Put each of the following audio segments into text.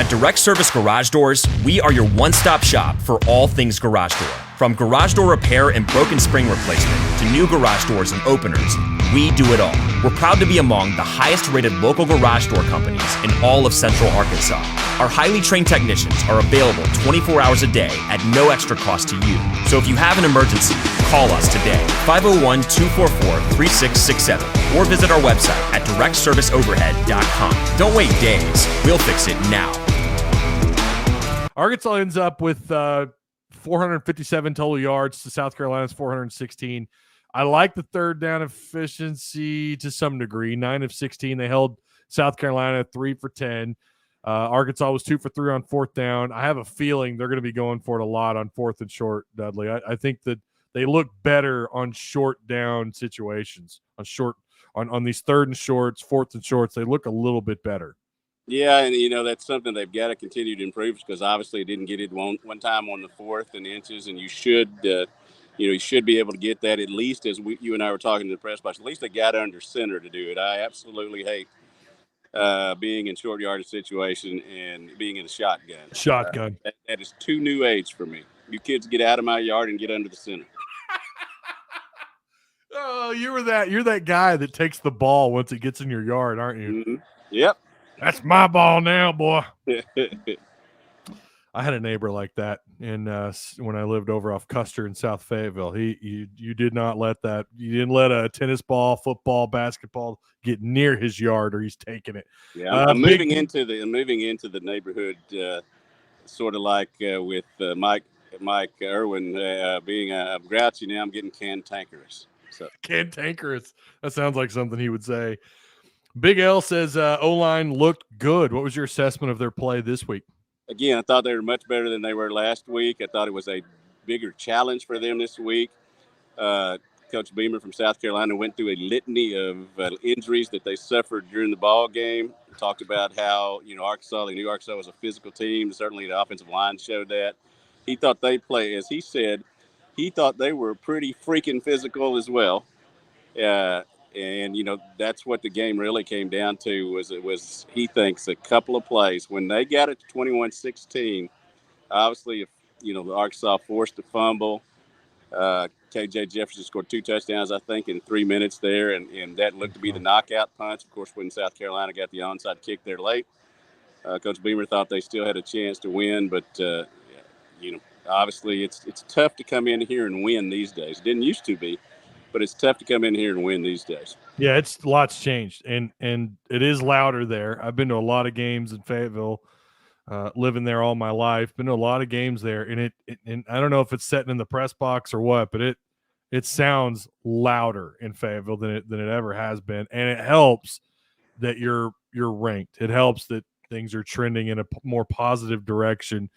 At Direct Service Garage Doors, we are your one-stop shop for all things garage door. From garage door repair and broken spring replacement to new garage doors and openers, we do it all. We're proud to be among the highest-rated local garage door companies in all of Central Arkansas. Our highly trained technicians are available 24 hours a day at no extra cost to you. So if you have an emergency, call us today, 501-244-3667, or visit our website at directserviceoverhead.com. Don't wait days. We'll fix it now. Arkansas ends up with 457 total yards to South Carolina's 416. I like the third down efficiency to some degree. 9 of 16. They held South Carolina 3 for 10. Arkansas was 2 for 3 on fourth down. I have a feeling they're going to be going for it a lot on fourth and short, Dudley. I think that they look better on short down situations, on these third and shorts, fourth and shorts. They look a little bit better. Yeah, and that's something they've got to continue to improve because obviously it didn't get it one time on the fourth and inches, and you should you should be able to get that at least as you and I were talking to the press box. At least they got under center to do it. I absolutely hate being in short yardage situation and being in a shotgun. That is too new age for me. You kids get out of my yard and get under the center. Oh, you're that guy that takes the ball once it gets in your yard, aren't you? Mm-hmm. Yep. That's my ball now, boy. I had a neighbor like that when I lived over off Custer in South Fayetteville. You didn't let a tennis ball, football, basketball get near his yard or he's taking it. Yeah, I'm moving into the neighborhood, sort of like with Mike Irwin being grouchy now. I'm getting cantankerous. So cantankerous. That sounds like something he would say. Big L says O-line looked good. What was your assessment of their play this week? Again, I thought they were much better than they were last week. I thought it was a bigger challenge for them this week. Coach Beamer from South Carolina went through a litany of injuries that they suffered during the ball game. Talked about how, they knew Arkansas was a physical team. Certainly the offensive line showed that. He thought they play, as he said, he thought they were pretty freaking physical as well. And, that's what the game really came down to was he thinks, a couple of plays. When they got it to 21-16, obviously, if, the Arkansas forced a fumble, KJ Jefferson scored 2 touchdowns, I think, in 3 minutes there, and that looked to be the knockout punch. Of course, when South Carolina got the onside kick there late, Coach Beamer thought they still had a chance to win, but, obviously it's tough to come in here and win these days. It didn't used to be. But it's tough to come in here and win these days. Yeah, it's lots changed, and it is louder there. I've been to a lot of games in Fayetteville, living there all my life. Been to a lot of games there, and and I don't know if it's sitting in the press box or what, but it sounds louder in Fayetteville than it ever has been, and it helps that you're ranked. It helps that things are trending in a more positive direction.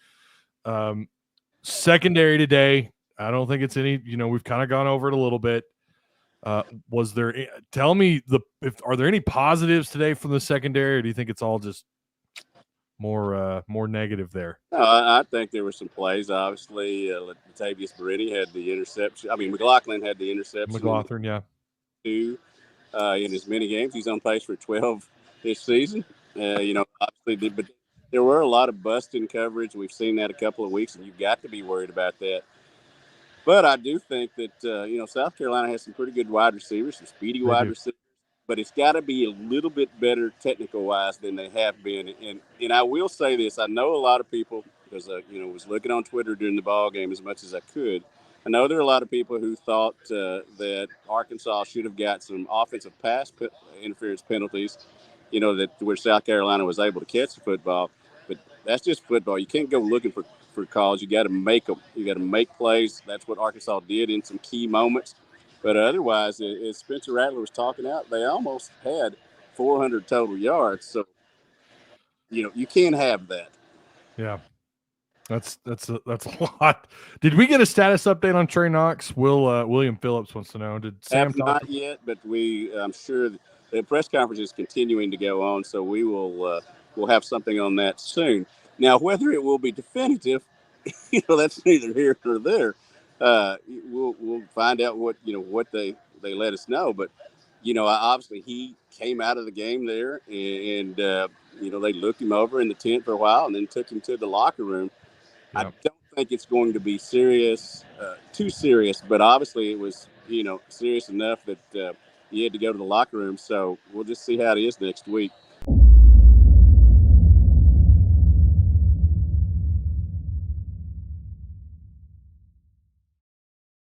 Secondary today, I don't think it's any. We've kind of gone over it a little bit. Was there? Tell me are there any positives today from the secondary, or do you think it's all just more negative there? No, I think there were some plays. Obviously, Latavius Beretti had the interception. I mean, McLaughlin had the interception. McLaughlin, yeah. 2 in as many games. He's on pace for 12 this season. Obviously, but there were a lot of busting coverage. We've seen that a couple of weeks, and you've got to be worried about that. But I do think that, South Carolina has some pretty good wide receivers, some speedy wide receivers. But it's got to be a little bit better technical-wise than they have been. And I will say this. I know a lot of people, because, was looking on Twitter during the ball game as much as I could. I know there are a lot of people who thought that Arkansas should have got some offensive pass interference penalties, that where South Carolina was able to catch the football. But that's just football. You can't go looking for calls. You got to make them. You got to make plays. That's what Arkansas did in some key moments. But otherwise, as Spencer Rattler was talking out, they almost had 400 total yards. So, you can't have that. Yeah, that's a lot. Did we get a status update on Trey Knox? William Phillips wants to know. Did Sam talk? Not yet, but I'm sure the press conference is continuing to go on. So we will we'll have something on that soon. Now, whether it will be definitive, that's neither here nor there. We'll find out what they let us know. But, obviously he came out of the game there and they looked him over in the tent for a while and then took him to the locker room. I Yep. don't think it's going to be serious, too serious, but obviously it was, serious enough that he had to go to the locker room. So we'll just see how it is next week.